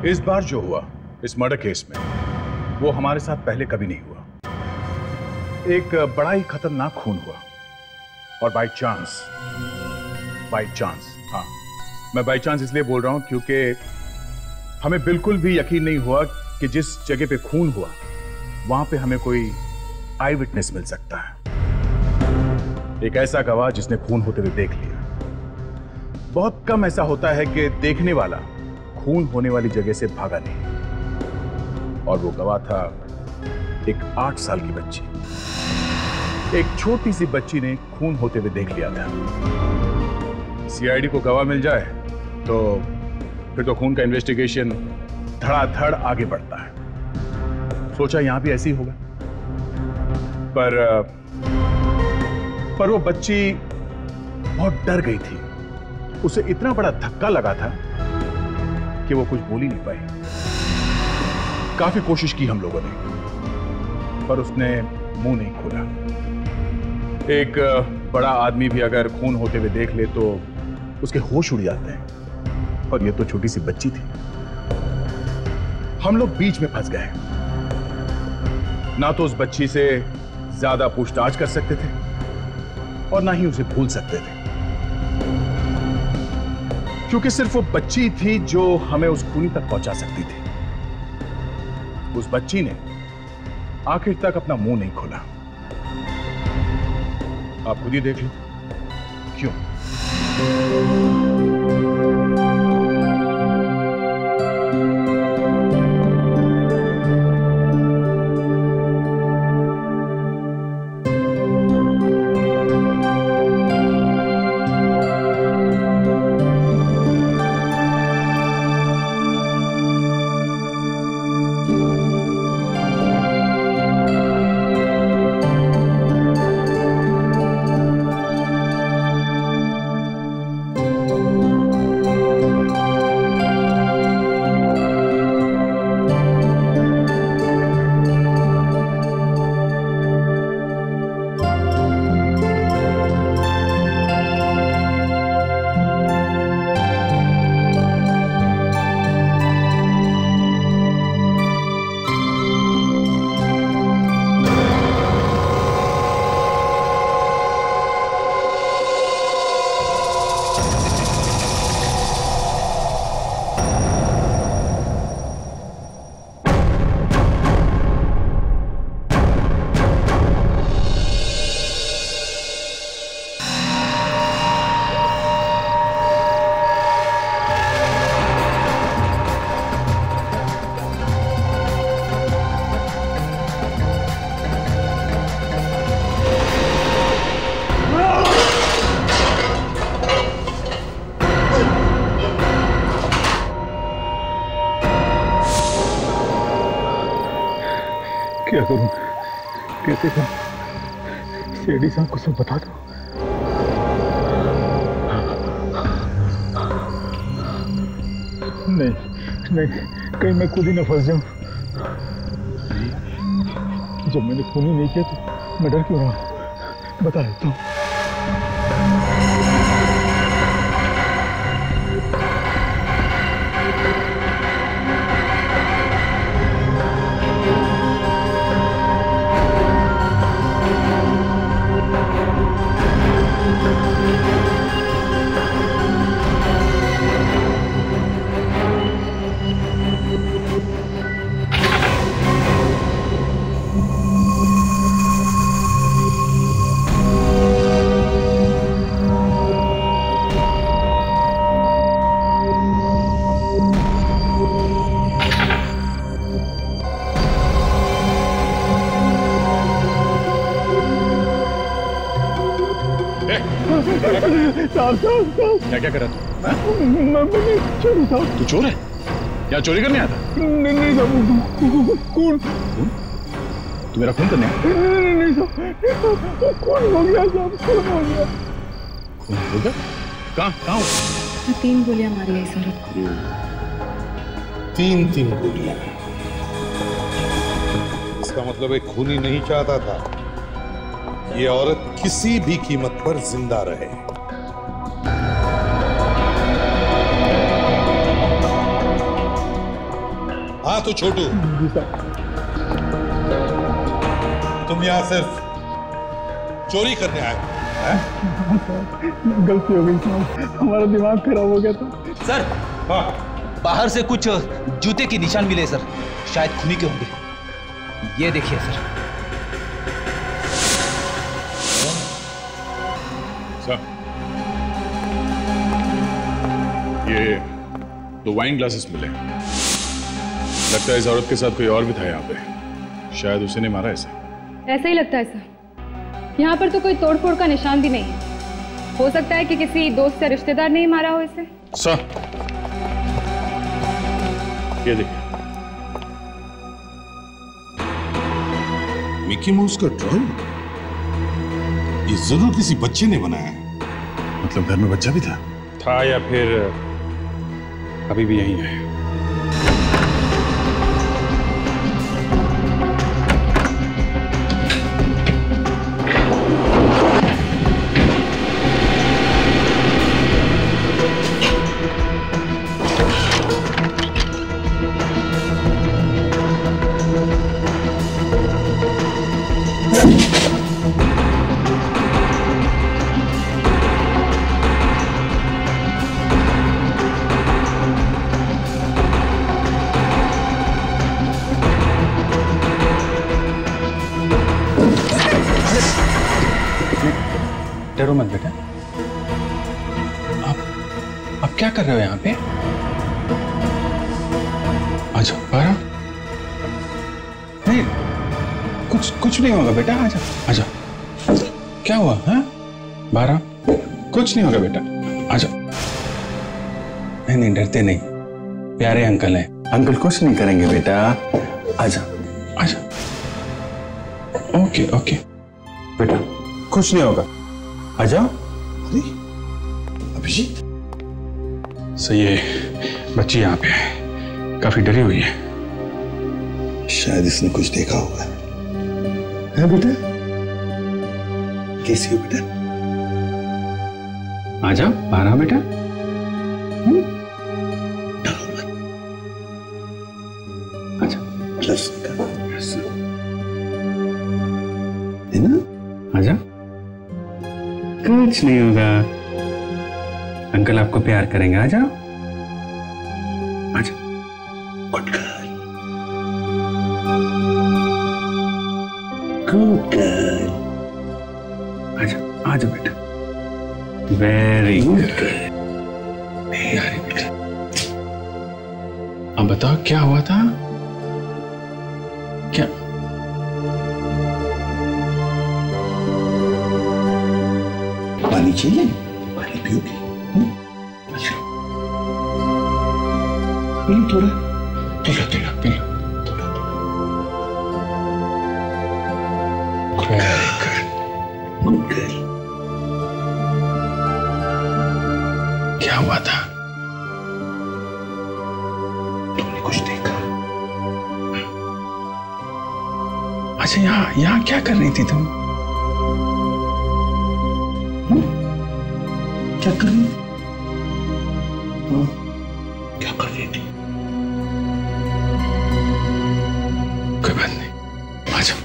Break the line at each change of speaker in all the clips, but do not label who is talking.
इस बार जो हुआ इस मर्डर केस में, वो हमारे साथ पहले कभी नहीं हुआ। एक बड़ा ही खतरनाक खून हुआ और बाय चांस, हाँ, मैं बाय चांस इसलिए बोल रहा हूं क्योंकि हमें बिल्कुल भी यकीन नहीं हुआ कि जिस जगह पे खून हुआ वहां पे हमें कोई आई विटनेस मिल सकता है, एक ऐसा गवाह जिसने खून होते हुए देख लिया। बहुत कम ऐसा होता है कि देखने वाला खून होने वाली जगह से भागा नहीं, और वो गवाह था एक 8 साल की बच्ची। एक छोटी सी बच्ची ने खून होते हुए देख लिया था। सीआईडी को गवाह मिल जाए तो फिर तो खून का इन्वेस्टिगेशन धड़ाधड़ आगे बढ़ता है। सोचा यहां भी ऐसे ही होगा, पर वो बच्ची बहुत डर गई थी। उसे इतना बड़ा धक्का लगा था कि वो कुछ बोल ही नहीं पाई। काफी कोशिश की हम लोगों ने, पर उसने मुंह नहीं खोला। एक बड़ा आदमी भी अगर खून होते हुए देख ले तो उसके होश उड़ जाते हैं, और ये तो छोटी सी बच्ची थी। हम लोग बीच में फंस गए। ना तो उस बच्ची से ज्यादा पूछताछ कर सकते थे और ना ही उसे भूल सकते थे, क्योंकि सिर्फ वो बच्ची थी जो हमें उस खूनी तक पहुंचा सकती थी। उस बच्ची ने आखिर तक अपना मुंह नहीं खोला। आप खुद ही देख लो क्यों।
क्या करूं, कैसे करूं? सीआईडी साहब को सब बता दो। नहीं नहीं, कहीं मैं खुद ही न फंस जाऊं। जब मैंने खून ही नहीं किया तो मैं डर क्यों रहा? बता देता हूं।
क्या क्या कर रहा तू?
मैं चोरी था।
तू चोर है? यहाँ चोरी करने आता?
नहीं साहब, खून।
तू मेरा खून करने आया?
नहीं साहब, खून हो गया साहब, खून हो गया।
खून हो गया? कहाँ?
3 गोलियां मारी है इस औरत को।
3 गोलियां। इसका मतलब एक खूनी नहीं चाहता था ये औरत किसी भी कीमत पर जिंदा रहे। हाँ तो छोटू, तुम यहां सिर्फ चोरी करने आए हो?
गलती हो गई साहब, हमारा दिमाग खराब हो गया था।
सर,
हाँ,
बाहर से कुछ जूते के निशान मिले सर, शायद खूनी के होंगे। ये देखिए सर।
सर, ये 2 वाइन ग्लासेस मिले। लगता है इस औरत के साथ कोई और भी था यहाँ पे, शायद उसी ने मारा इसे।
ऐसा ही लगता है सर। यहाँ पर तो कोई तोड़फोड़ का निशान भी नहीं है। हो सकता है कि किसी दोस्त या रिश्तेदार ने ही मारा हो इसे।
सर, ये देखिए,
मिकी माउस का ड्रॉइंग। ये जरूर किसी बच्चे ने बनाया है।
मतलब घर में बच्चा भी था या फिर अभी भी यहीं है?
डरो मत बेटा। आप क्या कर रहे हो यहाँ पे? आजा बारा। नहीं, कुछ नहीं होगा बेटा, आजा आजा। क्या हुआ है बारा? कुछ नहीं होगा बेटा, आजा। नहीं, डरते नहीं, प्यारे अंकल हैं। अंकल कुछ नहीं करेंगे बेटा, आजा आजा। ओके ओके बेटा, कुछ नहीं होगा, आजा।
अरे अभिजीत,
सही है, बच्ची यहाँ पे है, काफी डरी हुई है।
शायद इसने कुछ देखा होगा। है बेटा? कैसी हो बेटा?
आजा बारा बेटा। आजा है ना? आजा, कुछ नहीं होगा, अंकल आपको प्यार करेंगे। आ जाओ, आजा। Good girl, good girl. आजा आजा बेटा, वेरी गुड। बेटा, अब बताओ क्या हुआ था? क्या
पानी चाहिए? पानी पियोगी? थोड़ा
पी लो।
Good girl.
क्या हुआ था?
तुमने कुछ देखा?
अच्छा, यहाँ क्या कर रही थी तुम?
क्या कर रही? क्या कर रही थी?
कोई बात नहीं, आ जाओ।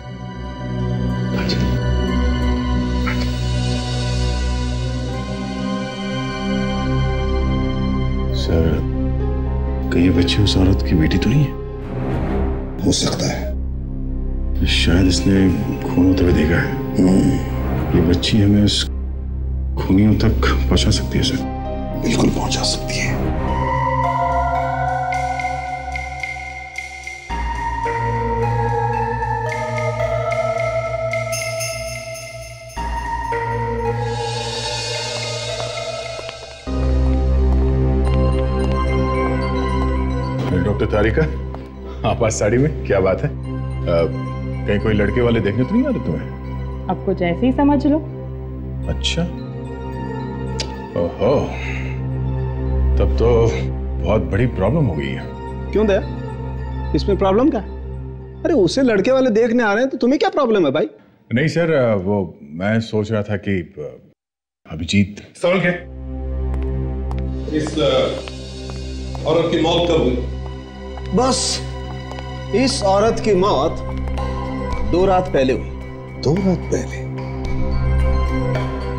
सर, कहीं बच्ची उस औरत की बेटी तो नहीं है?
हो सकता है,
शायद इसने खून होते हुए देखा है। ये बच्ची हमें उस खूनियों तक पहुंचा सकती है सर।
बिल्कुल पहुंचा सकती है।
डॉक्टर तारिका, आप आज साड़ी में, क्या बात है? कहीं कोई लड़के वाले देखने तो नहीं आ रहे तुम्हें?
आपको जैसे ही समझ लो।
अच्छा, ओहो, तब तो बहुत बड़ी प्रॉब्लम हो गई है।
क्यों दया, इसमें प्रॉब्लम क्या? अरे उसे लड़के वाले देखने आ रहे हैं तो तुम्हें क्या प्रॉब्लम है भाई?
नहीं सर, वो मैं सोच रहा था कि अभिजीत।
सवाल क्या? इस औरत की मौत कब हुई?
बस इस औरत की मौत 2 रात पहले हुई।
2 रात पहले?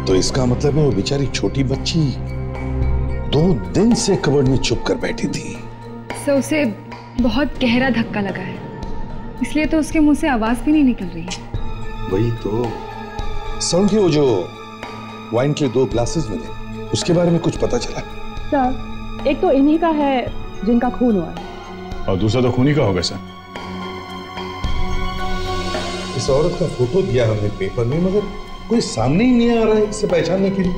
तो इसका मतलब है वो बेचारी छोटी बच्ची 2 दिन से कबर्ड में छुप कर बैठी थी।
सर उसे बहुत गहरा धक्का लगा है, इसलिए तो उसके मुंह से आवाज भी नहीं निकल रही है।
वही तो। सर के वो जो वाइन के 2 ग्लासेस मिले, उसके बारे में कुछ पता चला?
सर एक तो इन्हीं का है जिनका खून हुआ है,
और दूसरा तो खूनी का होगा सर।
इस औरत का फोटो दिया हमने पेपर में, मगर कोई सामने ही नहीं आ रहा है इसे पहचानने के लिए।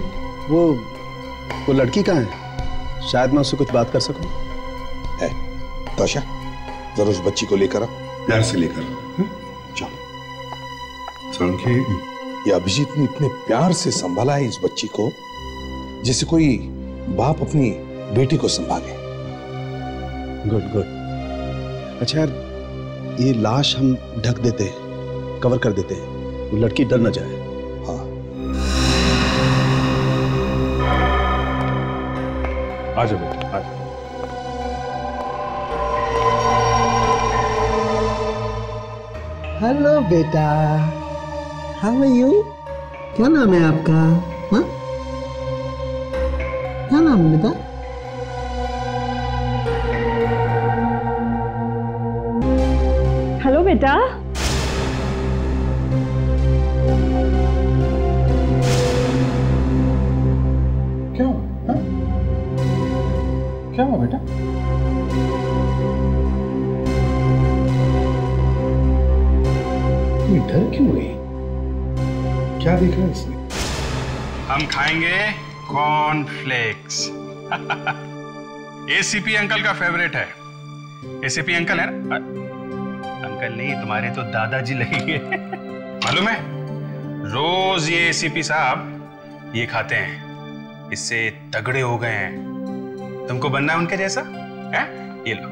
वो लड़की कहाँ है? शायद मैं उससे कुछ बात कर सकूं।
है ताशा, जरा उस बच्ची को लेकर आओ, प्यार से लेकर आओ। चलो। सड़के ये अभिजीत ने इतने प्यार से संभाला है इस बच्ची को, जैसे कोई बाप अपनी बेटी को संभाले।
Good good. अच्छा यार, ये लाश हम ढक देते हैं, कवर कर देते हैं, वो लड़की डर न जाए।
हाँ।
आ जाओ बेटा, आ जाओ।
हेलो बेटा, हाउ आर यू? क्या नाम है आपका? हाँ, क्या नाम है बेटा?
हेलो बेटा।
क्या हाँ? क्या हुआ बेटा?
डर क्यों गई? क्या देखा इसने?
हम खाएंगे कॉर्नफ्लेक्स। एसीपी अंकल का फेवरेट है। एसीपी अंकल है ना? अंकल नहीं, तुम्हारे तो दादाजी लगेंगे। मालूम है, रोज ये एसीपी साहब ये खाते हैं, इससे तगड़े हो गए हैं। तुमको बनना है उनके जैसा है? ये लो।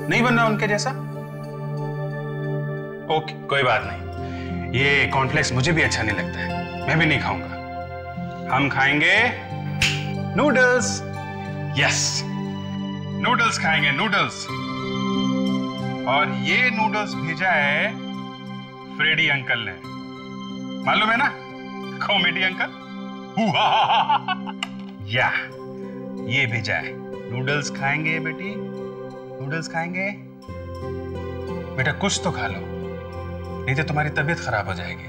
नहीं बनना उनके जैसा? ओके, कोई बात नहीं। ये कॉर्नफ्लेक्स मुझे भी अच्छा नहीं लगता है, मैं भी नहीं खाऊंगा। हम खाएंगे नूडल्स। यस, नूडल्स खाएंगे, नूडल्स। और ये नूडल्स भेजा है फ्रेडी अंकल ने, मालूम है ना, कॉमेडी अंकल। या ये भेजा है। नूडल्स खाएंगे बेटी, नूडल्स खाएंगे। बेटा कुछ तो खा लो, नहीं तो तुम्हारी तबीयत खराब हो जाएगी।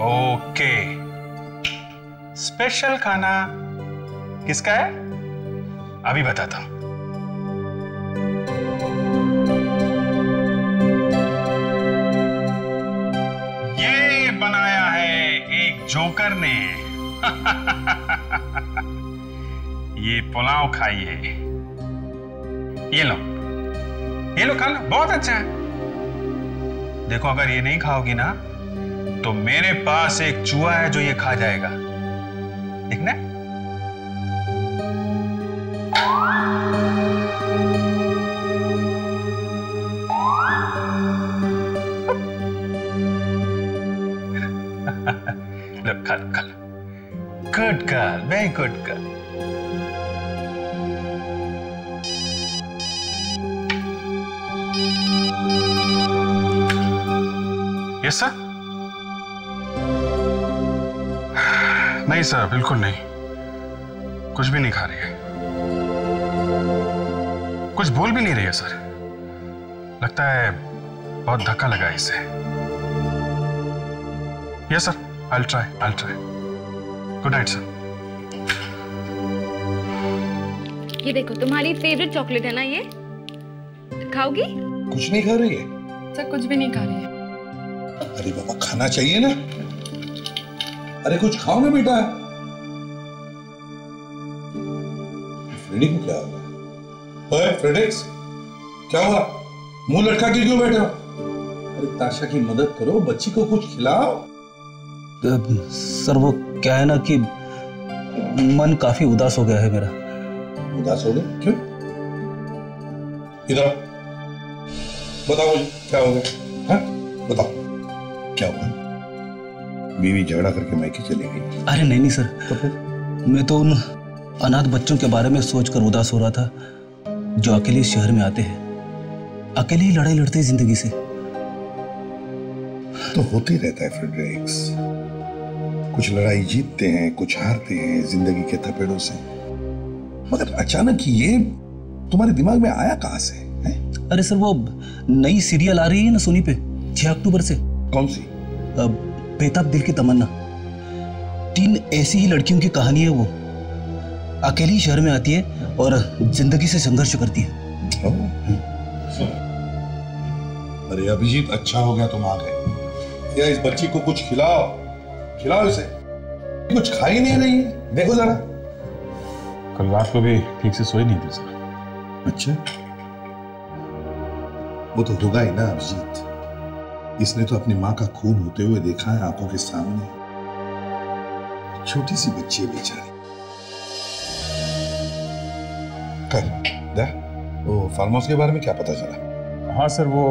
ओके, स्पेशल खाना किसका है अभी बताता हूं। ये बनाया है एक जोकर ने। ये पुलाव खाइए। ये लो, ये लो, खा लो, बहुत अच्छा है। देखो अगर ये नहीं खाओगी ना तो मेरे पास एक चूहा है जो ये खा जाएगा, देखना। लो, खा लो, खा लो। Good girl, very good girl. Yes sir. नहीं सर, बिल्कुल नहीं, कुछ भी नहीं खा रही है, कुछ बोल भी नहीं रही है सर। लगता है बहुत धक्का लगा है इसे। Yes sir, I'll try. Good night sir.
ये देखो, तुम्हारी फेवरेट चॉकलेट है ना, ये खाओगी?
कुछ नहीं खा रही है
सर, कुछ भी नहीं खा रही है।
अरे बाबा, खाना चाहिए ना। अरे कुछ खाओ ना बेटा। फ्रेडी को क्या हुआ? ओए फ्रेडेक्स, क्या हुआ? मुंह लटका के क्यों बैठे हो? अरे ताशा की मदद करो, बच्ची को कुछ खिलाओ।
सर वो क्या है ना कि मन काफी उदास हो गया है मेरा।
उदास हो गए? क्यों? इधर बताओ मुझे, क्या हो गया? हाँ बताओ, क्या हुआ? बीवी झगड़ा करके मायके चली गई?
अरे नहीं सर,
तो फिर?
मैं तो उन अनाथ बच्चों के बारे में सोचकर उदास हो रहा था, जो अकेले शहर में आते हैं, अकेले ही लड़ाई लड़ते हैं जिंदगी से।
तो होते रहता है फ्रेडरिक्स, कुछ लड़ाई जीतते हैं, कुछ हारते हैं जिंदगी के थपेड़ों से। मगर अचानक ये तुम्हारे दिमाग में आया कहां से है?
अरे सर, वो नई सीरियल आ रही है ना सोनी पे 6 अक्टूबर से।
कौन सी?
बेताब दिल की तमन्ना। 3 ऐसी ही लड़कियों की कहानी है। वो अकेली शहर में आती है और जिंदगी से संघर्ष करती है।
अरे अभिजीत, अच्छा हो गया तुम आ गए। या इस बच्ची को कुछ खिलाओ इसे। कुछ खा ही नहीं रही है, देखो जरा।
कल रात को भी ठीक से सोई नहीं थी सर।
अच्छा, वो तो होगा ही ना अभिजीत। इसने तो अपनी माँ का खून होते हुए देखा है आंखों के सामने। छोटी सी बच्ची है बेचारी। वो फार्म हाउस के बारे में क्या पता चला?
हाँ सर, वो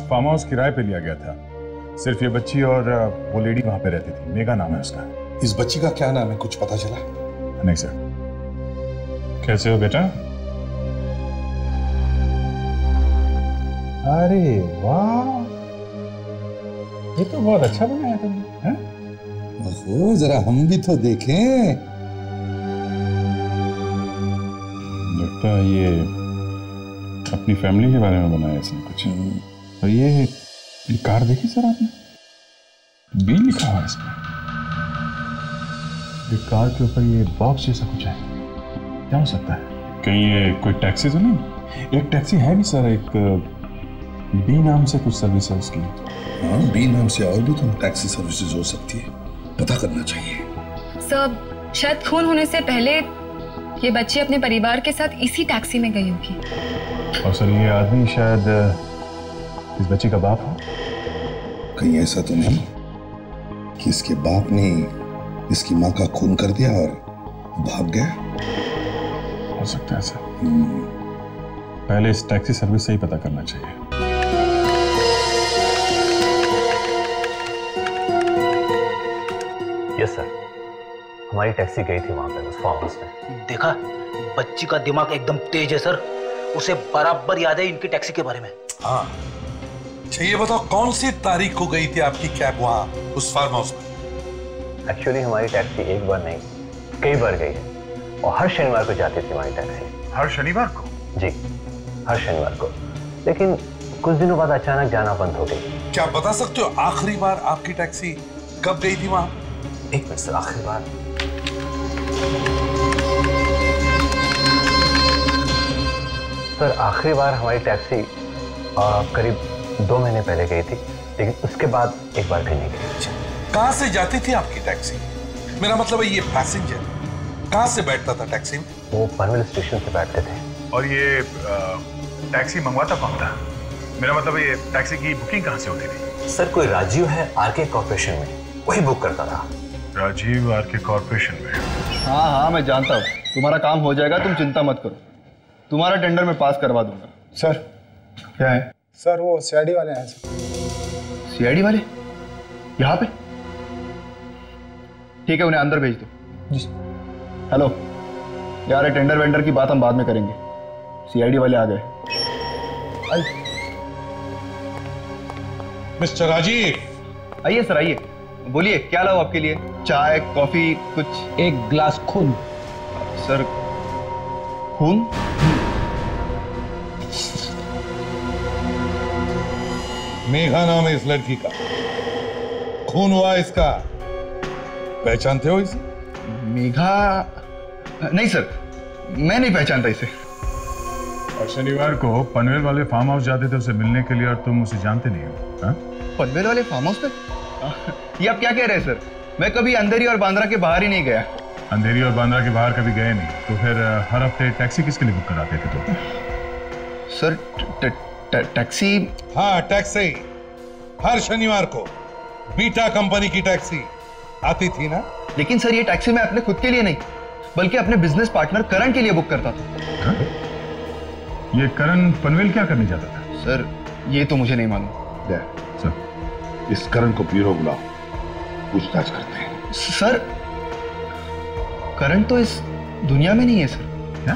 फार्म हाउस किराए पे लिया गया था। सिर्फ ये बच्ची और वो लेडी वहां पे रहती थी। मेघा नाम है उसका।
इस बच्ची का क्या नाम है, कुछ पता चला?
नहीं सर।
कैसे हो बेटा? अरे वाह, ये तो बहुत अच्छा बनाया तुमने।
ओहो, जरा हम भी तो देखें।
लगता है ये अपनी फैमिली के बारे में बनाया इसने कुछ। और ये कार देखी सर आपने? बी लिखा है इसमें।
ये कार के ऊपर ये बॉक्स जैसा कुछ है, क्या हो सकता है?
कहीं ये कोई टैक्सी तो नहीं? एक टैक्सी है भी सर, एक बी नाम से कुछ सर्विस है उसकी।
हाँ, बी नाम से और भी तो टैक्सी सर्विसेज हो सकती है, पता करना चाहिए।
सब शायद खून होने से पहले ये बच्ची अपने परिवार के साथ इसी टैक्सी में गई होगी।
और सर, ये आदमी शायद इस बच्ची का बाप हो।
कहीं ऐसा तो नहीं कि इसके बाप ने इसकी माँ का खून कर दिया और भाग गया?
हो सकता है सर। पहले इस टैक्सी सर्विस से ही पता करना चाहिए।
यस सर, हमारी टैक्सी गई थी वहां पे उस फार्म हाउस में।
देखा, बच्ची का दिमाग एकदम तेज है सर। उसे बराबर याद है इनकी टैक्सी के बारे में।
हाँ, अच्छा ये बताओ, कौन सी तारीख को गई थी आपकी कैब वहां उस फार्म हाउस में?
एक्चुअली हमारी टैक्सी एक बार नहीं, कई बार गई है और हर शनिवार को जाती थी हमारी टैक्सी।
हर शनिवार को?
जी, हर शनिवार को। लेकिन कुछ दिनों बाद अचानक जाना बंद हो गई।
क्या बता सकते हो आखिरी बार आपकी टैक्सी कब गई थी वहां?
एक मिनट सर, आखिरी बार सर, आखिरी बार हमारी टैक्सी करीब 2 महीने पहले गई थी, लेकिन उसके बाद एक बार भी नहीं गई।
कहां से जाती थी आपकी टैक्सी? मेरा मतलब है ये पैसेंजर कहां से बैठता था टैक्सी में?
वो पनवेल स्टेशन से बैठते थे।
और ये टैक्सी मंगवाता कौन था? मेरा मतलब ये टैक्सी की बुकिंग कहां से होती थी?
सर, कोई राजीव है आरके कॉर्पोरेशन में, वही बुक करता था।
राजीव आरके कॉर्पोरेशन में?
हाँ हाँ, मैं जानता हूँ। तुम्हारा काम हो जाएगा, तुम चिंता मत करो। तुम्हारा टेंडर मैं पास करवा दूंगा।
सर
क्या है?
सर, वो सीआईडी वाले हैं सर।
सीआईडी वाले यहाँ पे? ठीक है, उन्हें अंदर भेज दो।
जी।
हेलो यार, ये टेंडर वेंडर की बात हम बाद में करेंगे। सीआईडी वाले आ गए।
मिस्टर राजीव।
आइए सर, आइए। बोलिए, क्या लाऊं आपके लिए? चाय, कॉफी, कुछ?
एक ग्लास खून।
सर, खून?
मेघा नाम है इस लड़की का, खून हुआ इसका। पहचानते हो इसे?
मेघा? नहीं सर, मैं नहीं पहचानता इसे।
और शनिवार को पनवेल वाले फार्म हाउस जाते थे उसे मिलने के लिए, और तुम उसे जानते नहीं हो? हाँ?
पनवेल वाले फार्म हाउस पे? ये आप क्या कह रहे हैं सर? मैं कभी अंधेरी और बांद्रा के बाहर ही नहीं गया।
अंधेरी और बांद्रा के बाहर कभी गए नहीं तो फिर हर हफ्ते टैक्सी किसके लिए बुक कराते थे तुम?
Sir, taxi?
हाँ, टैक्सी हर शनिवार को बीटा कंपनी की टैक्सी आती थी ना।
लेकिन सर, ये टैक्सी मैं अपने खुद के लिए नहीं, बल्कि अपने बिजनेस पार्टनर करण के लिए बुक करता था।
हाँ? ये करण पनवेल क्या करने जाता था?
सर, ये तो मुझे नहीं मालूम।
सर,
इस करण को ब्यूरो बुलाओ, पूछताछ करते हैं।
सर, करण तो इस दुनिया में नहीं है सर।
क्या?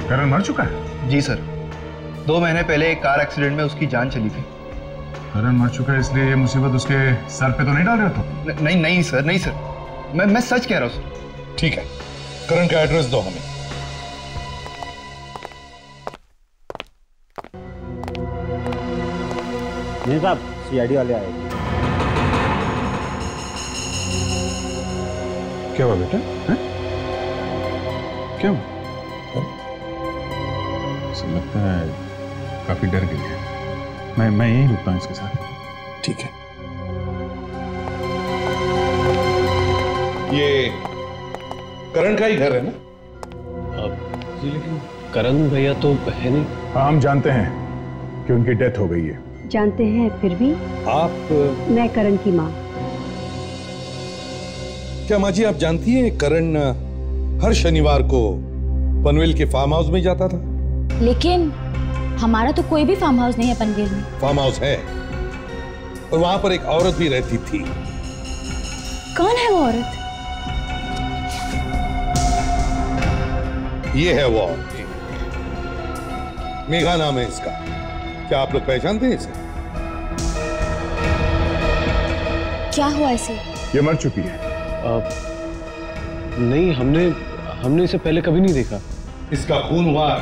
करण मर चुका है?
जी सर, 2 महीने पहले एक कार एक्सीडेंट में उसकी जान चली थी।
करण मर चुका है इसलिए ये मुसीबत उसके सर पे तो नहीं डाल रहे हो तुम?
नहीं सर, नहीं सर, मैं सच कह रहा हूँ सर।
ठीक है, करण का एड्रेस दो हमें।
नहीं साहब, सीआईडी वाले आए।
क्या हुआ बेटा? है? क्या हुआ? ऐसा लगता है काफी डर गई है। मैं यहीं रुकता हूँ इसके साथ।
ठीक है। ये करण का ही घर है ना?
जी लेकिन करण भैया तो है नहीं।
हाँ, हम जानते हैं कि उनकी डेथ हो गई है।
जानते हैं, फिर भी
आप?
मैं करण की माँ।
क्या माँ जी आप जानती हैं करण हर शनिवार को पनवेल के फार्म हाउस में जाता था?
लेकिन हमारा तो कोई भी फार्म हाउस नहीं है पनवेल में।
फार्म हाउस है और वहां पर एक औरत भी रहती थी।
कौन है वो औरत?
ये है वो औरत, मेघा नाम है इसका। क्या आप लोग पहचानते हैं इसे?
क्या हुआ इसे?
ये मर चुकी है।
नहीं, हमने इसे पहले कभी नहीं देखा।
इसका खून हुआ है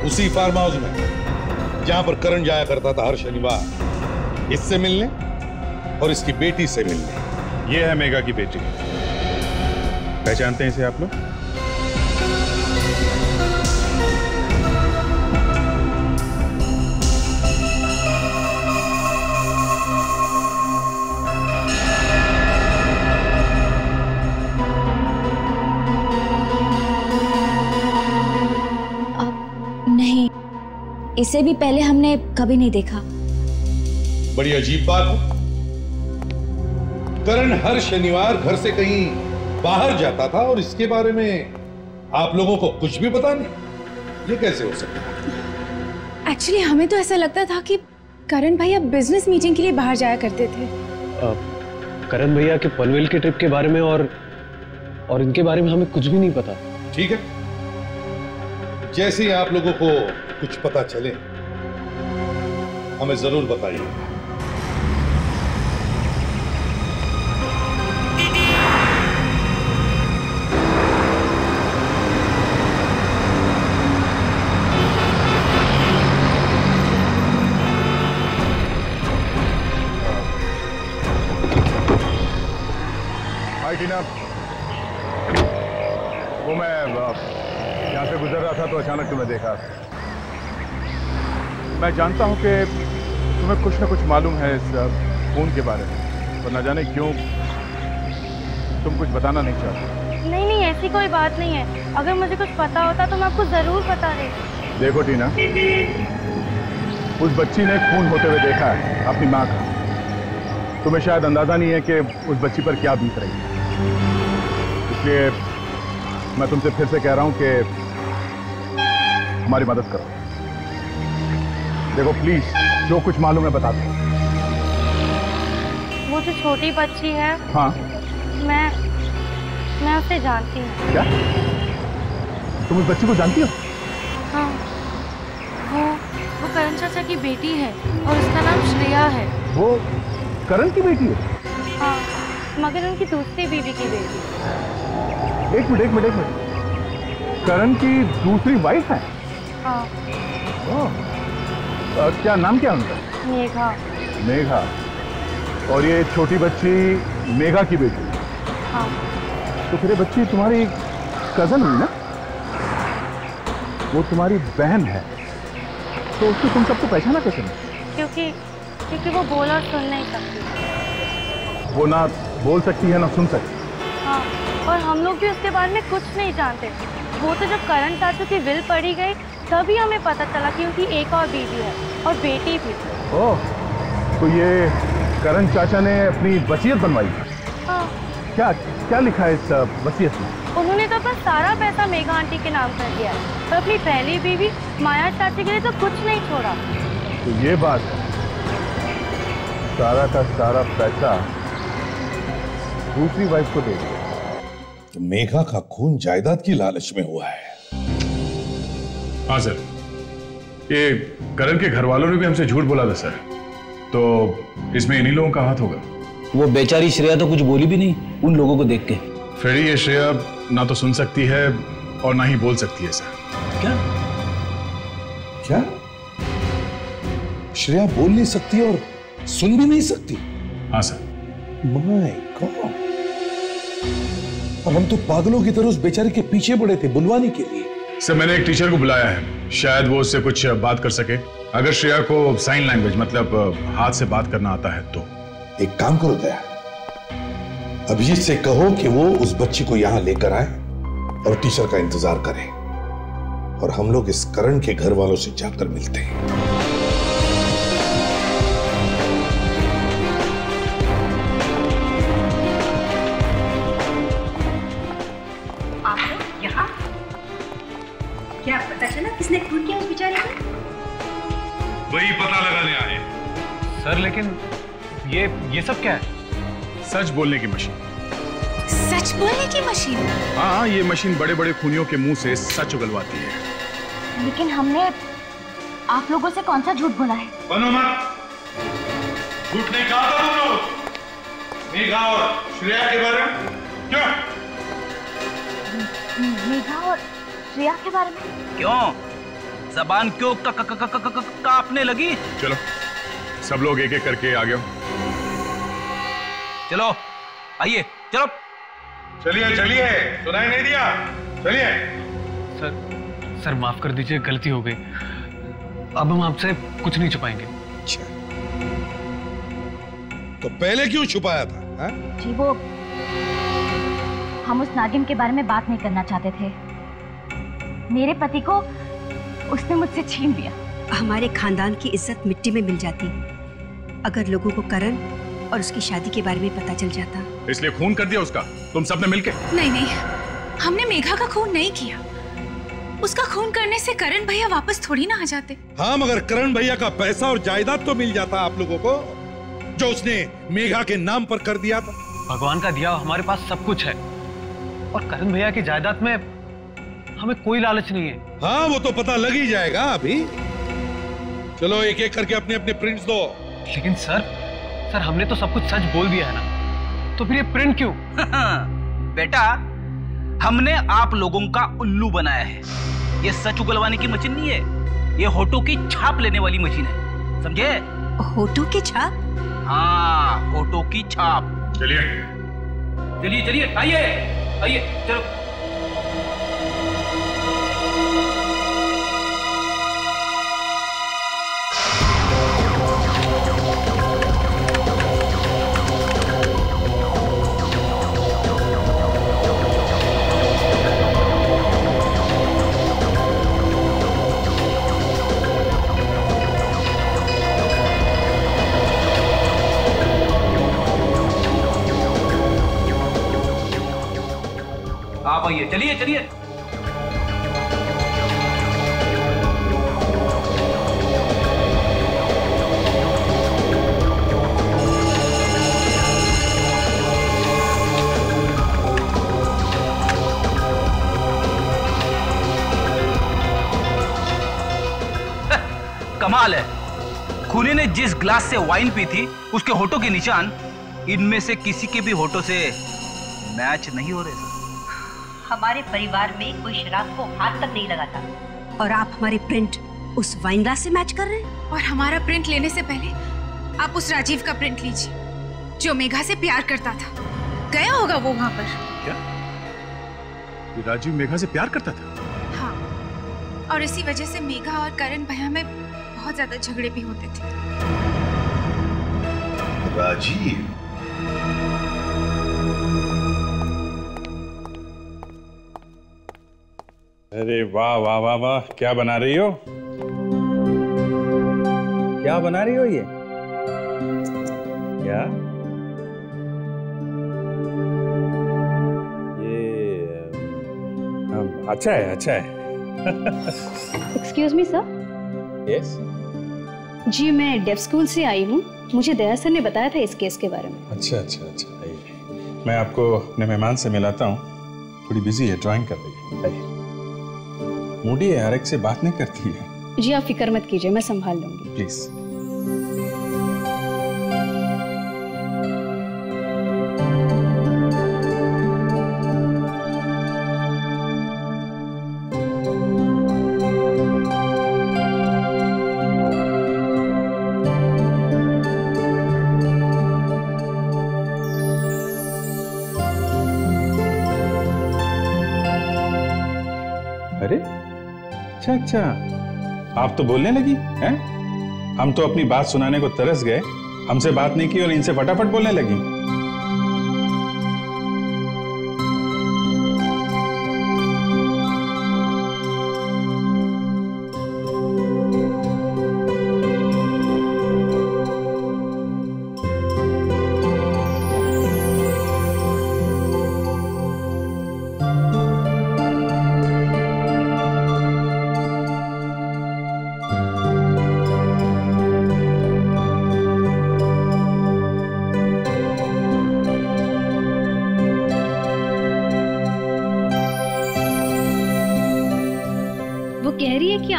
उसी फार्म हाउस में जहां पर करण जाया करता था हर शनिवार, इससे मिलने और इसकी बेटी से मिलने।
ये है मेघा की बेटी। पहचानते हैं इसे आप लोग?
नहीं, इसे भी पहले हमने कभी नहीं देखा।
बड़ी अजीब बात है, करण हर शनिवार घर से कहीं बाहर जाता था और इसके बारे में आप लोगों को कुछ भी पता नहीं। ये कैसे हो सकता है?
एक्चुअली हमें तो ऐसा लगता था कि करण भैया बिजनेस मीटिंग के लिए बाहर जाया करते थे।
करण भैया के पनवेल के ट्रिप के बारे में और इनके बारे में हमें कुछ भी नहीं पता।
ठीक है, जैसे ही आप लोगों को कुछ पता चले हमें जरूर बताइए।
हाय टीना, वो मैं यहाँ से गुजर रहा था तो अचानक तुम्हें देखा। मैं जानता हूँ कि तुम्हें कुछ ना कुछ मालूम है इस खून के बारे में, पर न जाने क्यों तुम कुछ बताना नहीं चाहते।
नहीं, ऐसी कोई बात नहीं है। अगर मुझे कुछ पता होता तो मैं आपको जरूर बता देती।
देखो टीना, उस बच्ची ने खून होते हुए देखा है अपनी माँ का। तुम्हें शायद अंदाजा नहीं है कि उस बच्ची पर क्या बीत रही है, इसलिए मैं तुमसे फिर से कह रहा हूं कि हमारी मदद करो। देखो प्लीज, जो कुछ मालूम है बता दो।
वो जो छोटी बच्ची है,
हाँ,
मैं उसे जानती हूँ।
क्या? तुम उस बच्ची को जानती हो?
हाँ, वो करण चाचा की बेटी है और उसका नाम श्रेया है।
वो करण की बेटी है?
हाँ, मगर उनकी दूसरी बीवी की बेटी।
एक मिनट, करण की दूसरी वाइफ है?
हाँ।
क्या नाम क्या उनका? मेघा। और ये छोटी बच्ची मेघा की बेटी?
हाँ।
तो फिर ये बच्ची तुम्हारी कजन हुई ना? वो तुम्हारी बहन है, तो उसको तुम सबको पहचाना कैसे?
क्योंकि वो बोल और सुन नहीं सकती।
वो ना बोल सकती है ना सुन सकती।
हाँ, और हम लोग भी उसके बारे में कुछ नहीं जानते। वो तो जब करण चाचू की विल पड़ी गई तभी हमें पता चला कि उनकी एक और बीवी है और बेटी भी।
ओह, तो ये करण चाचा ने अपनी वसीयत बनवाई?
हाँ।
क्या लिखा है इस वसीयत में?
उन्होंने तो बस सारा पैसा मेघा आंटी के नाम कर दिया है, पर अपनी पहली बीवी माया चाची के लिए तो कुछ नहीं छोड़ा।
तो ये बात है, सारा का सारा पैसा दूसरी वाइफ को दे दिया।
तो मेघा का खून जायदाद की लालच में हुआ है।
हाँ सर, ये करण के घर वालों ने भी हमसे झूठ बोला था सर, तो इसमें इन्हीं लोगों का हाथ होगा।
वो बेचारी श्रेया तो कुछ बोली भी नहीं उन लोगों को देख के।
फ्रेडी, ये श्रेया ना तो सुन सकती है और ना ही बोल सकती है सर।
क्या क्या? श्रेया बोल नहीं सकती और सुन भी नहीं सकती?
हाँ सर।
माय गॉड, अब हम तो पागलों की तरह उस बेचारी के पीछे पड़े थे बुलवाने के लिए।
सर, मैंने एक टीचर को बुलाया है, शायद वो उससे कुछ बात कर सके। अगर श्रेया को साइन लैंग्वेज मतलब हाथ से बात करना आता है तो।
एक काम करो दया, अभिजीत से कहो कि वो उस बच्ची को यहां लेकर आए और टीचर का इंतजार करें, और हम लोग इस करण के घर वालों से जाकर मिलते हैं।
आप लोग यहाँ? क्या पता चला किसने खून किया उस बेचारे को?
वही पता लगाने आए।
सर लेकिन ये सब क्या है?
सच बोलने की मशीन।
सच बोलने की मशीन?
हाँ, ये मशीन बड़े बड़े खूनियों के मुंह से सच उगलवाती है।
लेकिन हमने आप लोगों से कौन सा झूठ बोला है?
बनो मत, झूठ नहीं कहा था तुम लोग मेघा और श्रेया के बारे में। क्यों?
मेघा और श्रेया के बारे में
क्यों? जबान क्यों कांपने लगी?
चलो सब लोग एक एक करके आ गए।
चलो आइए, चलो
चलिए चलिए, सुनाई नहीं दिया, चलिए।
सर माफ कर दीजिए, गलती हो गई। अब हम आपसे कुछ नहीं छुपाएंगे।
अच्छा, तो पहले क्यों छुपाया था? हा?
जी वो हम उस नागिन के बारे में बात नहीं करना चाहते थे। मेरे पति को उसने मुझसे छीन लिया।
हमारे खानदान की इज्जत मिट्टी में मिल जाती अगर लोगों को करण और उसकी शादी के बारे में पता चल जाता।
इसलिए खून कर दिया उसका तुम सबने मिलके?
नहीं नहीं, हमने मेघा का खून नहीं किया। उसका खून करने से करण भैया वापस थोड़ी ना आ जाते।
हाँ, मगर करण भैया का पैसा और जायदाद तो मिल जाता आप लोगों को, जो उसने मेघा के नाम पर कर दिया था।
भगवान का दिया हमारे पास सब कुछ है, और करण भैया की जायदाद में हमें कोई लालच नहीं है।
हाँ, वो तो पता लग ही जाएगा अभी। चलो एक एक करके अपने अपने प्रिंट्स दो।
लेकिन सर हमने तो सब कुछ सच बोल दिया है ना, तो फिर ये प्रिंट क्यों?
बेटा, हमने आप लोगों का उल्लू बनाया है। ये सच उगलवाने की मशीन नहीं है, ये होठों की छाप लेने वाली मशीन है, समझे?
होठों की छाप?
हाँ, होठों की छाप।
चलिए
चलिए चलिए, आइए आइए, चलो। आप आइए, चलिए चलिए। कमाल है, खूनी ने जिस ग्लास से वाइन पी थी उसके होठों के निशान इनमें से किसी के भी होठों से मैच नहीं हो रहे।
हमारे परिवार में कोई शराब को हाथ तक नहीं लगाता, और आप हमारे प्रिंट उस वाइन ग्लास से मैच कर रहे हैं।
और हमारा प्रिंट लेने से पहले आप उस राजीव का प्रिंट लीजिए, जो मेघा से प्यार करता था। गया होगा वो वहां पर।
क्या? राजीव मेघा से प्यार करता था?
हाँ, और इसी वजह से मेघा और करण भैया में बहुत ज्यादा झगड़े भी होते थे।
राजीव?
अरे वाह वाह वाह वाह, क्या बना रही हो? क्या बना रही हो ये? क्या? ये अच्छा है, अच्छा है।
Excuse me sir.
यस
जी, मैं डेफ स्कूल से आई हूँ। मुझे दया सर ने बताया था इस केस के बारे में।
अच्छा अच्छा अच्छा, मैं आपको अपने मेहमान से मिलाता हूँ। थोड़ी बिजी है, ड्राइंग कर रही है। मूडी है, आरक से बात नहीं करती है।
जी आप फिक्र मत कीजिए, मैं संभाल लूंगी।
प्लीज। अरे अच्छा अच्छा, आप तो बोलने लगी हैं? हम तो अपनी बात सुनाने को तरस गए, हमसे बात नहीं की और इनसे फटाफट बोलने लगी।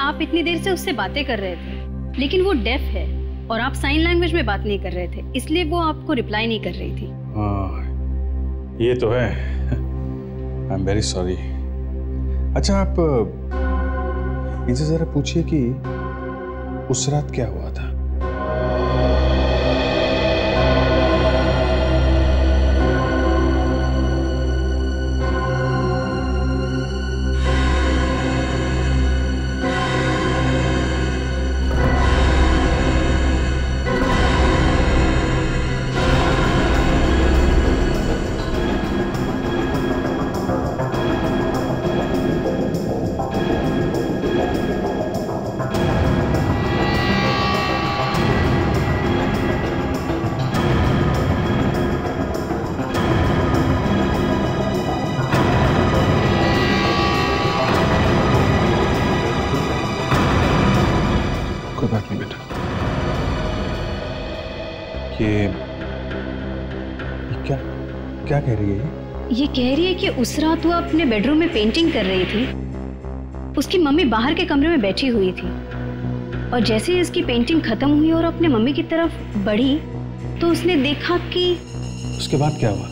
आप इतनी देर से उससे बातें कर रहे थे, लेकिन वो डेफ है और आप साइन लैंग्वेज में बात नहीं कर रहे थे, इसलिए वो आपको रिप्लाई नहीं कर रही थी।
हाँ, ये तो है। I am very sorry. अच्छा, आप इनसे जरा पूछिए कि उस रात क्या हुआ था। क्या कह रही है
ये कह रही है कि उस रात वो अपने बेडरूम में पेंटिंग कर रही थी। उसकी मम्मी बाहर के कमरे में बैठी हुई थी और जैसे ही उसकी पेंटिंग खत्म हुई और अपने मम्मी की तरफ बढ़ी तो उसने देखा कि
उसके बाद क्या हुआ?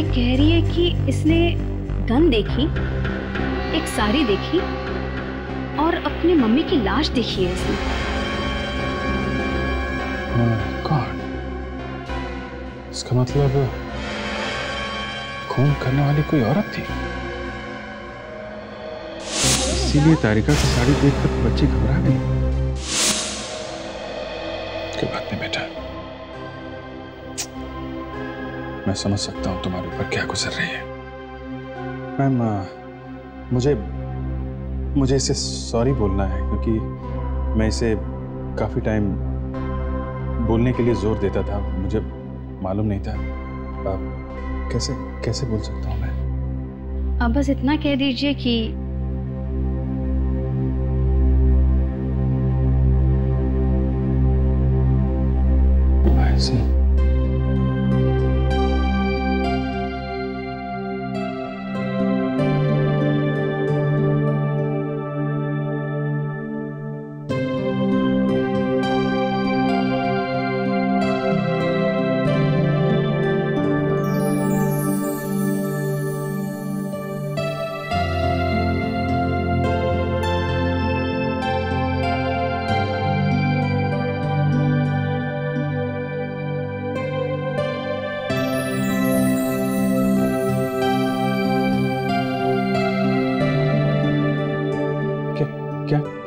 कह रही है कि इसने गन देखी, एक साड़ी देखी और अपनी मम्मी की लाश देखी है इसने।
गॉड, इसका मतलब खून करने वाली कोई औरत थी। इसीलिए तारिका की साड़ी देखकर बच्ची घबरा गई। कोई बात नहीं बेटा, मैं समझ सकता हूं तुम्हारे ऊपर क्या गुजर रही है। मैम, मुझे इसे सॉरी बोलना है क्योंकि मैं इसे काफी टाइम बोलने के लिए जोर देता था, मुझे मालूम नहीं था। कैसे बोल सकता हूं मैं?
आप बस इतना कह दीजिए कि
ऐसे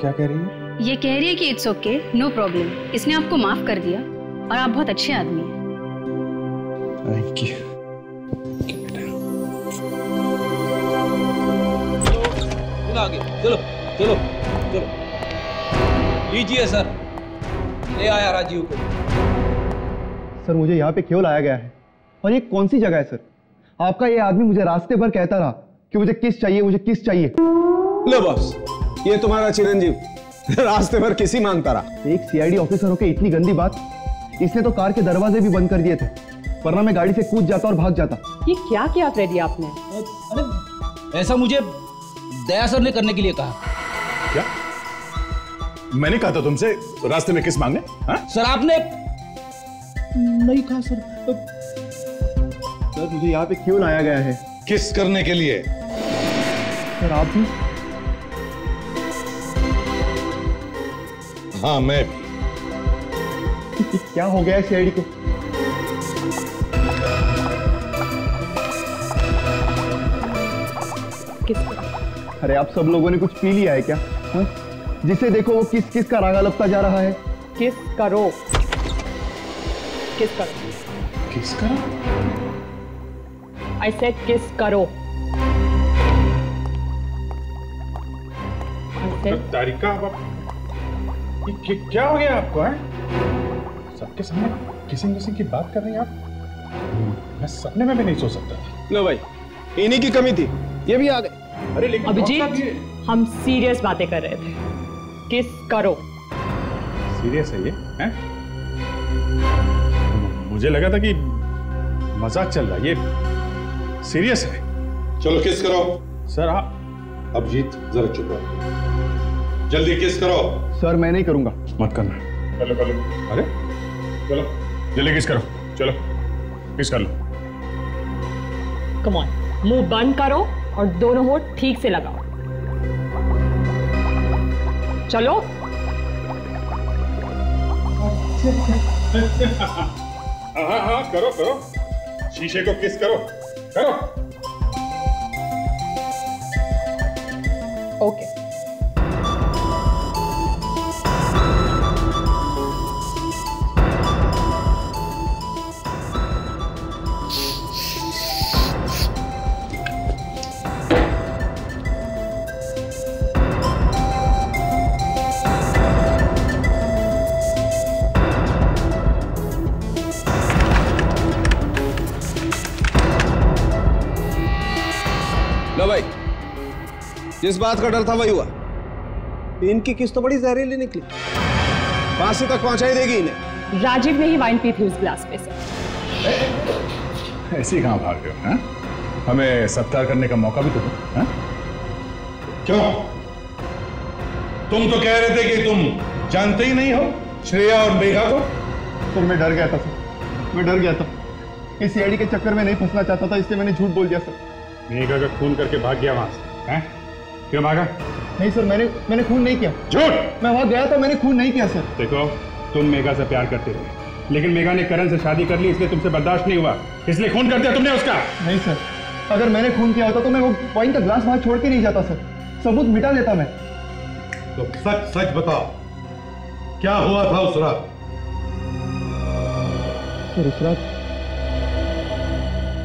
क्या कह रही है?
ये कह रही है कि इट्स ओके, नो प्रॉब्लम, इसने आपको माफ कर दिया और आप बहुत अच्छे आदमी हैं।
Thank you.
आगे चलो चलो चलो। लीजिए सर, ले आया राजीव को।
सर मुझे यहाँ पे क्यों लाया गया है और ये कौन सी जगह है सर? आपका ये आदमी मुझे रास्ते भर कहता रहा कि मुझे किस चाहिए, मुझे किस चाहिए।
लो बॉस, ये तुम्हारा चिरंजीव रास्ते भर किसी मांगता रहा।
एक सीआईडी ऑफिसर होके इतनी गंदी बात। इसने तो कार के दरवाजे भी बंद कर दिए थे, वरना मैं गाड़ी से कूद जाता और भाग जाता।
ये क्या किया फ्रेडी आपने?
अरे ऐसा मुझे दया सर ने करने के लिए कहा।
क्या? मैंने कहा था तुमसे रास्ते में किस मांगने? हाँ?
सर आपने
नहीं कहा सर। सर मुझे यहाँ पे क्यों लाया गया है?
किस करने के लिए?
सर आप भी?
हाँ मैं भी।
क्या हो गया है सीआईडी को? अरे आप सब लोगों ने कुछ पी लिया है क्या? हा? जिसे देखो वो किस किस का रागा लगता जा रहा है।
किस करो, किस करो,
किस करो?
आई सेड किस करो।
तारिका, क्या हो गया आपको? है सबके सामने किसिंग किसिंग की बात कर रही हैं आप? मैं सपने में भी नहीं सोच सकता था।
लो भाई, इन्हीं की कमी थी, ये भी आ गए।
अरे लेकिन
अभिजीत, हम सीरियस बातें कर रहे थे। किस करो।
सीरियस है ये? हैं? मुझे लगा था कि मजाक चल रहा है, ये सीरियस है।
चलो किस करो।
सर आप।
अभिजीत जरा चुप रहो, जल्दी किस करो।
सर मैं नहीं करूंगा।
मत करना। चलो कर लो। अरे चलो जल्दी किस करो, चलो किस कर लो।
कम ऑन, मुंह बंद करो और दोनों होठ ठीक से लगाओ। चलो।
हाँ हाँ करो करो, शीशे को किस करो, करो।
ओके।
लो भाई, जिस बात का डर था वही हुआ। इनकी किस्त तो बड़ी जहरीली निकली, फांसी तक पहुंचा ही देगी इन्हें।
राजीव ने ही वाइन पी थी उस ग्लास में से।
ऐसे ही कहां भाग रहे हो? हमें सत्कार करने का मौका भी तो दो।
क्यों? तुम तो कह रहे थे कि तुम जानते ही नहीं हो श्रेया और मेघा को।
सर मैं डर गया था सर, मैं डर गया था। इस सीआईडी के चक्कर में नहीं फंसना चाहता था, इसलिए मैंने झूठ बोल दिया सर।
मेघा का खून करके भाग गया वहां से? हैं? क्यों भागा?
नहीं सर, मैंने खून नहीं किया।
झूठ!
मैं वहां गया था, मैंने खून नहीं किया सर।
देखो तुम मेघा से प्यार करते थे, लेकिन मेघा ने करण से शादी कर ली, इसलिए तुमसे बर्दाश्त नहीं हुआ, इसलिए खून कर दिया तुमने उसका।
नहीं सर, अगर मैंने खून किया होता तो मैं वो वाइन का ग्लास वहां छोड़ के नहीं जाता सर, सबूत मिटा देता मैं।
तो सच सच बताओ, क्या हुआ था उस रात?
सर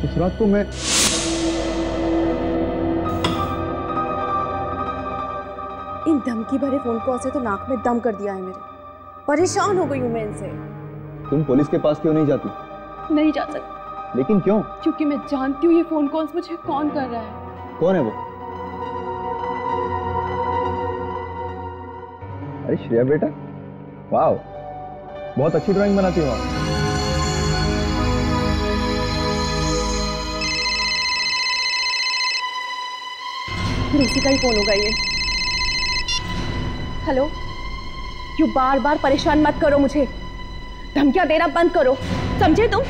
उस रात को मैं
इन धमकी भरे फोन कॉल से तो नाक में दम कर दिया है मेरे। परेशान हो गई हूं मैं इनसे।
तुम पुलिस के पास क्यों नहीं जाती?
नहीं जा सकती।
लेकिन क्यों?
क्योंकि मैं जानती हूँ ये फोन कॉल्स मुझे कौन कर रहा है।
कौन है वो? अरे श्रेया बेटा, वाह, बहुत अच्छी ड्राइंग बनाती हो आप।
उसी का ही फोन होगा ये। हेलो, यू बार बार परेशान मत करो मुझे, धमकियां देना बंद करो, समझे तुम?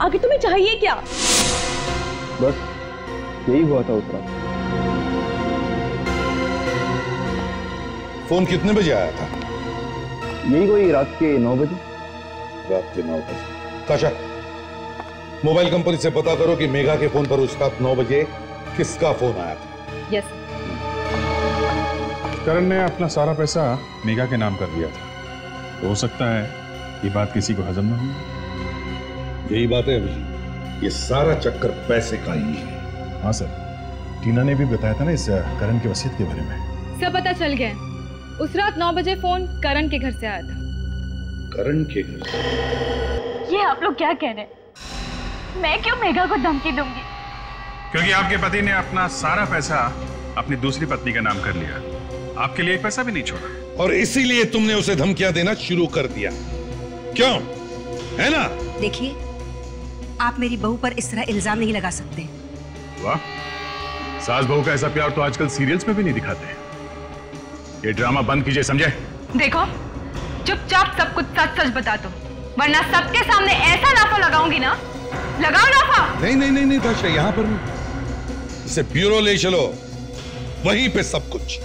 आगे तुम्हें चाहिए क्या?
बस यही हुआ था उस रात।
फोन कितने बजे आया था?
यही कोई रात के 9 बजे।
रात के 9 बजे। काशा, मोबाइल कंपनी से पता करो कि मेघा के फोन पर उस रात 9 बजे किसका फोन आया था।
यस।
करण ने अपना सारा पैसा मेघा के नाम कर दिया था, तो हो सकता है ये बात किसी को हजम ना हो।
यही बात है अभी, ये सारा चक्कर पैसे का ही है।
हाँ सर, टीना ने भी बताया था ना इस करण की वसीयत के बारे में।
सब पता चल गया। उस रात 9 बजे फोन करण के घर से आया था।
करण के घर से?
ये आप लोग क्या कह रहे हैं? मैं क्यों मेघा को धमकी दूंगी?
क्योंकि आपके पति ने अपना सारा पैसा अपनी दूसरी पत्नी का नाम कर लिया, आपके लिए एक पैसा भी नहीं छोड़ा।
और इसीलिए तुमने उसे धमकियां देना शुरू कर दिया, क्यों? है ना?
देखिए, आप मेरी बहू पर इस तरह इल्जाम नहीं लगा सकते।
वाह, सास बहू का ऐसा प्यार तो आजकल सीरियल्स में भी नहीं दिखाते। ये ड्रामा बंद कीजिए, समझे?
देखो, चुपचाप सब कुछ सच सच बता दो, वरना सबके सामने ऐसा लाफा लगाऊंगी ना। लगाओ लाफा।
नहीं नहीं नहीं नहीं ताशा, यहां पर नहीं, इसे ब्यूरो ले चलो, वहीं पे सब कुछ।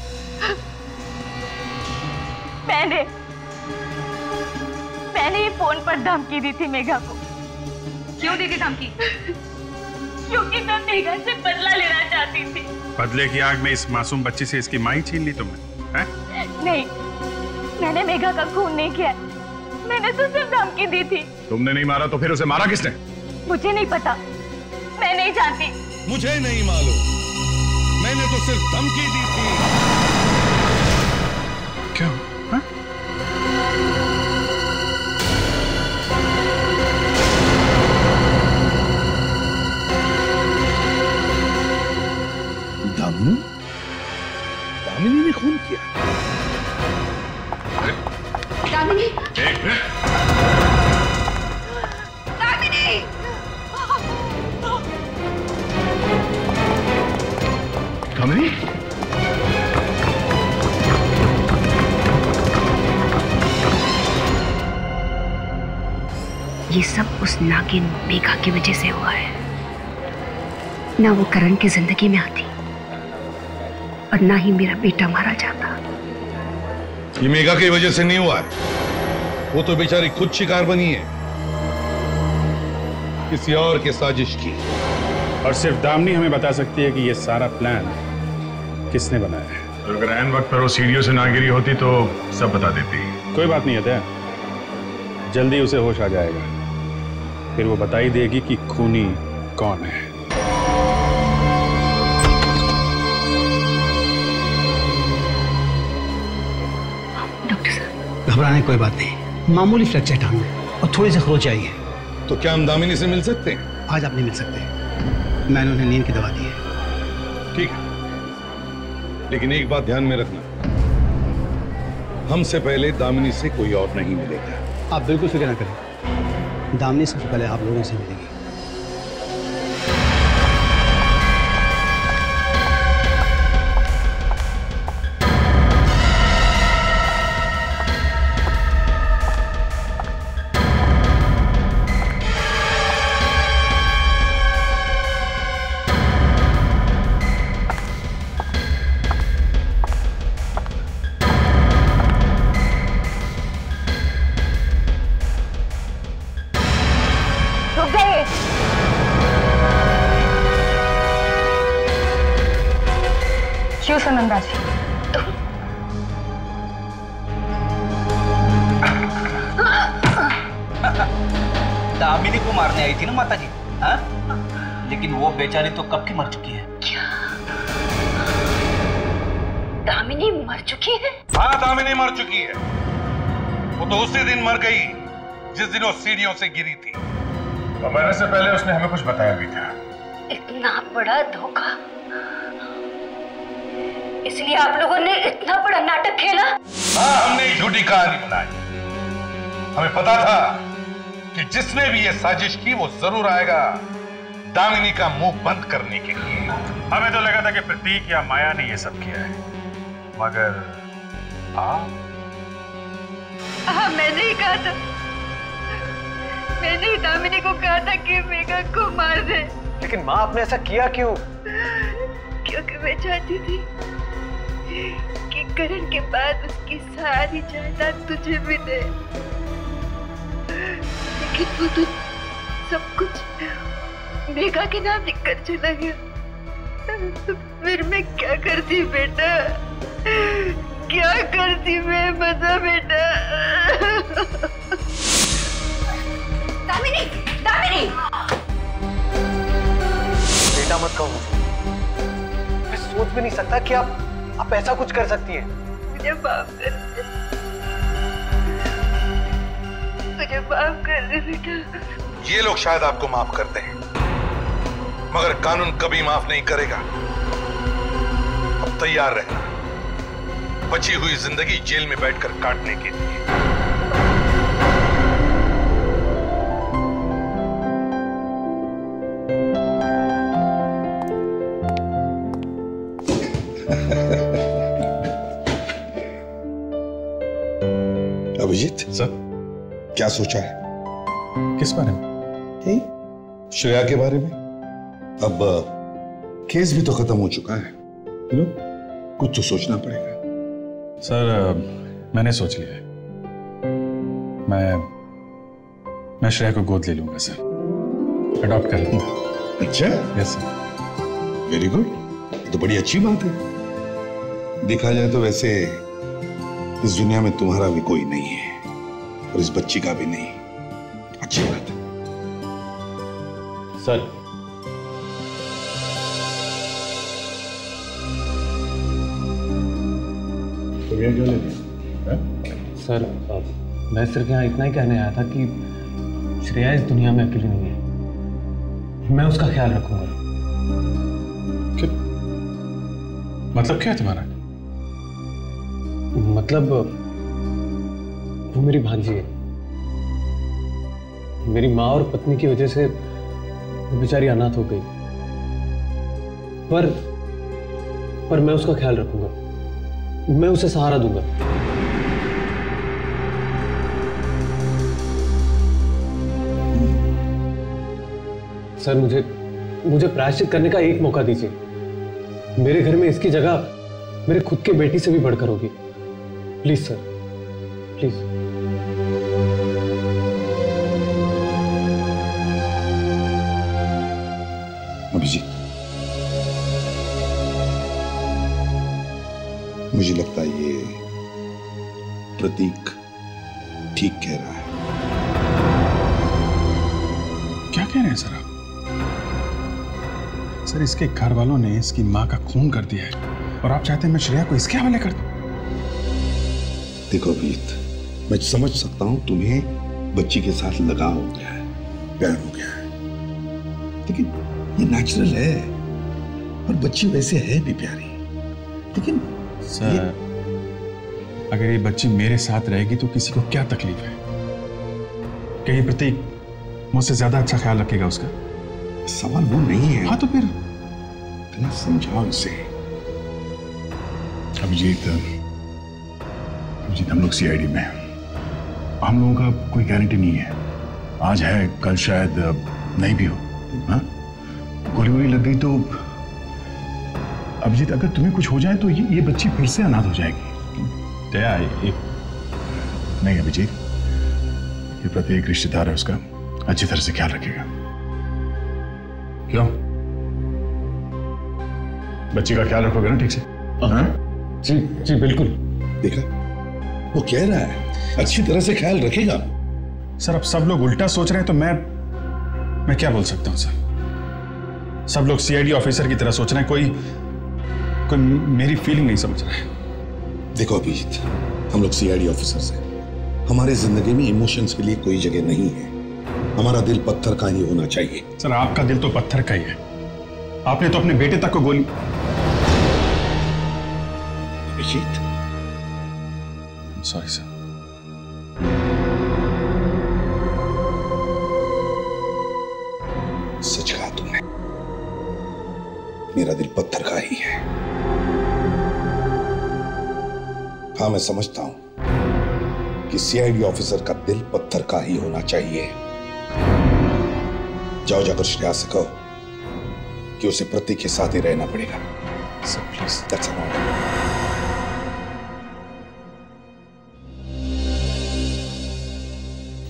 मैंने ही फोन पर धमकी दी थी मेघा को।
क्यों दी थी धमकी?
क्योंकि मैं मेघा से बदला लेना चाहती थी।
बदले की आग में इस मासूम बच्ची से इसकी मां ही छीन ली तुमने, हैं?
नहीं, मैंने मेघा का खून नहीं किया, मैंने तो सिर्फ धमकी दी थी।
तुमने नहीं मारा तो फिर उसे मारा किसने?
मुझे नहीं पता, मैं नहीं जानती।
मुझे नहीं मालूम, मैंने तो सिर्फ धमकी दी थी।
क्यों? हा?
दामिनी? दामिनी ने खून किया?
दामिनी!
दामिनी?
ये सब उस नागिन मेघा की वजह से हुआ है। ना वो करण की जिंदगी में आती और ना ही मेरा बेटा मारा जाता।
ये मेघा की वजह से नहीं हुआ है, वो तो बेचारी खुद शिकार बनी है किसी और के साजिश की।
और सिर्फ दामिनी हमें बता सकती है कि ये सारा प्लान किसने बनाया है।
और अगर ऐन वक्त पर वो सीढ़ियों से ना गिरी होती तो सब बता देती।
कोई बात नहीं है, जल्दी उसे होश आ जाएगा, फिर वो बता ही देगी कि खूनी कौन है।
डॉक्टर साहब,
घबराने कोई बात नहीं, मामूली फ्रैक्चर टांग में और थोड़ी सी खरोच आई है।
तो क्या हम दामिनी से मिल सकते हैं?
आज आप नहीं मिल सकते, मैंने उन्हें नींद की दवा दी है।
ठीक है, लेकिन एक बात ध्यान में रखना, हमसे पहले दामिनी से कोई और नहीं मिलेगा।
आप बिल्कुल फिक्र ना करें, दामिनी सबसे पहले आप लोगों से मिलेगी।
क्यों सुनंदा जी?
दामिनी को मारने आई थी ना माता जी, हाँ? लेकिन वो बेचारी तो कब की मर चुकी है।
क्या दामिनी मर चुकी है?
हाँ, दामिनी मर चुकी है। वो तो उसी दिन मर गई जिस दिन वो सीढ़ियों से गिरी थी।
और मरने से पहले उसने हमें कुछ बताया भी था।
इतना बड़ा धोखा, इसलिए आप लोगों ने इतना बड़ा नाटक खेला?
हाँ, हमने झूठी कहानी बनाई। हमें पता था कि जिसने भी ये साजिश की वो जरूर आएगा दामिनी का मुंह बंद करने के लिए।
हमें तो लगा था कि प्रतीक या माया ने ये सब किया है, मगर
मैंने ही कहा था, मैंने ही दामिनी को कहा था कि मेघा को मार दे।
लेकिन माँ, आपने ऐसा किया क्यों?
क्योंकि मैं चाहती थी कि करण के बाद उसकी सारी जायदाद तुझे मिले, लेकिन वो तो सब कुछ मेघा के नाम लिखकर चला गया। फिर मैं क्या करती बेटा, क्या करती मैं, बता बेटा।
दामिनी, दामिनी!
बेटा मत कहो मुझे, मैं सोच भी नहीं सकता कि आप ऐसा कुछ कर सकती हैं।
मुझे माफ कर दे, मुझे माफ कर दे बेटा।
ये लोग शायद आपको माफ करते हैं, मगर कानून कभी माफ नहीं करेगा। अब तैयार रहना बची हुई जिंदगी जेल में बैठकर काटने के लिए। अभिजीत
सर,
क्या सोचा है?
किस बारे में?
श्रेया के बारे में। अब केस भी तो खत्म हो चुका है, कुछ तो सोचना पड़ेगा।
सर, मैंने सोच लिया है। मैं श्रेया को गोद ले लूंगा सर, अडॉप्ट कर लूंगा।
अच्छा,
यस सर।
वेरी गुड, तो बड़ी अच्छी बात है। देखा जाए तो वैसे इस दुनिया में तुम्हारा भी कोई नहीं है और इस बच्ची का भी नहीं। अच्छी बात है
सर।
तो ये क्या लेते हैं?
सर, मैं सिर्फ यहाँ इतना ही कहने आया था कि श्रेया इस दुनिया में अकेली नहीं है। मैं उसका ख्याल रखूंगा।
मतलब क्या है तुम्हारा?
मतलब वो मेरी भांजी है। मेरी माँ और पत्नी की वजह से वो बेचारी अनाथ हो गई, पर मैं उसका ख्याल रखूंगा। मैं उसे सहारा दूंगा। सर, मुझे प्रायश्चित करने का एक मौका दीजिए। मेरे घर में इसकी जगह मेरे खुद के बेटी से भी बढ़कर होगी। Please sir, please.
अभिजीत, मुझे लगता है ये प्रतीक ठीक कह रहा है।
क्या कह रहे हैं सर आप? सर, इसके घर वालों ने इसकी मां का खून कर दिया है और आप चाहते हैं मैं श्रेया को इसके हवाले कर दूं?
देखो अभिजीत, मैं समझ सकता हूं तुम्हें बच्ची के साथ लगाव हो गया है, प्यार हो गया है, लेकिन ये नेचुरल है और बच्ची वैसे है भी प्यारी। लेकिन
सर, अगर ये बच्ची मेरे साथ रहेगी तो किसी को क्या तकलीफ है? कहीं प्रतीक मुझसे ज्यादा अच्छा ख्याल रखेगा उसका?
सवाल वो नहीं है।
हाँ तो फिर
समझाओ इसे।
अभिजीत, हम लोग सीआईडी में हैं। हम लोगों का कोई गारंटी नहीं है। आज है, कल शायद नहीं भी हो। हाँ, गोली वोली लग गई तो अभिजीत, अगर तुम्हें कुछ हो जाए तो ये बच्ची फिर से अनाथ हो जाएगी। नहीं अभिजीत, ये प्रत्येक रिश्तेदार है उसका अच्छी तरह से ख्याल रखेगा। क्यों? बच्ची का ख्याल रखोगे ना ठीक से?
जी जी बिल्कुल।
देखा, वो कह रहा है अच्छी तरह से ख्याल रखेगा।
सर, अब सब लोग उल्टा सोच रहे हैं तो मैं क्या बोल सकता हूं सर? सब लोग सीआईडी ऑफिसर की तरह सोच रहे हैं, कोई मेरी फीलिंग नहीं समझ रहा है।
देखो अभिजीत, हम लोग सीआईडी ऑफिसर्स हैं। हमारी जिंदगी में इमोशंस के लिए कोई जगह नहीं है। हमारा दिल पत्थर का ही होना चाहिए।
सर, आपका दिल तो पत्थर का ही है। आपने तो अपने बेटे तक को गोली।
Abhijit,
sorry sir.
सच कहा तुमने, मेरा दिल पत्थर का ही है। हाँ, मैं समझता हूं कि सीआईडी ऑफिसर का दिल पत्थर का ही होना चाहिए। जाओ, जाकर श्रेया से कहो कि उसे प्रतीक के साथ ही रहना पड़ेगा।
Sir please.
That's all.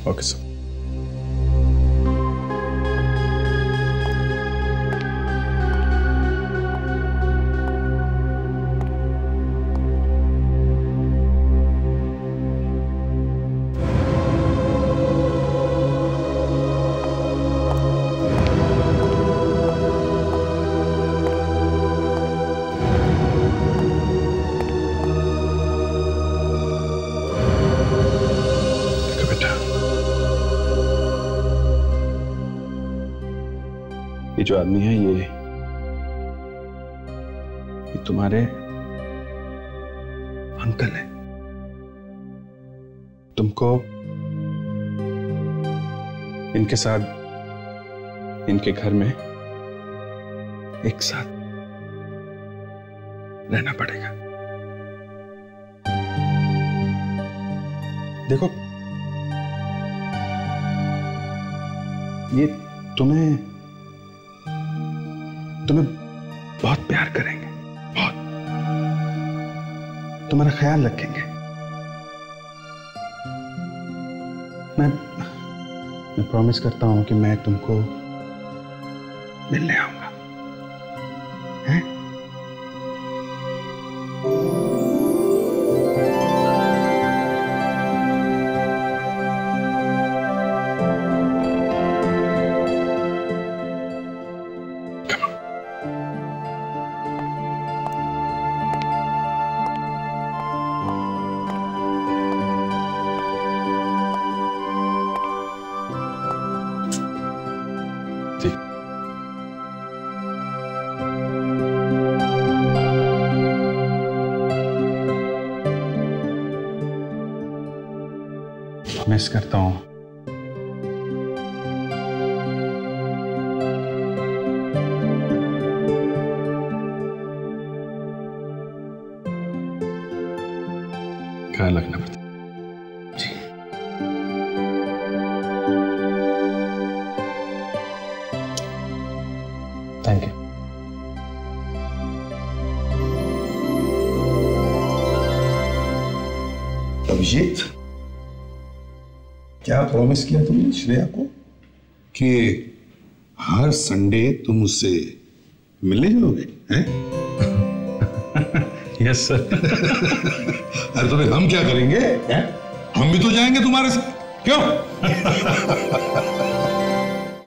Okay sir.
जो आदमी है ये तुम्हारे अंकल है। तुमको इनके साथ इनके घर में एक साथ रहना पड़ेगा। देखो ये तुम्हें बहुत प्यार करेंगे, बहुत तुम्हारा ख्याल रखेंगे। मैं प्रॉमिस करता हूं कि मैं तुमको मिलने आऊंगा। हैं? मिस करता हूं। ख्याल रखना पड़ता जी।
Thank you.
अभिजीत, क्या प्रॉमिस किया तुमने श्रेया को कि हर संडे तुम उससे मिलने जाओगे? हैं?
Yes sir.
अरे तो हम क्या करेंगे? हैं? हम भी तो जाएंगे तुम्हारे साथ, क्यों?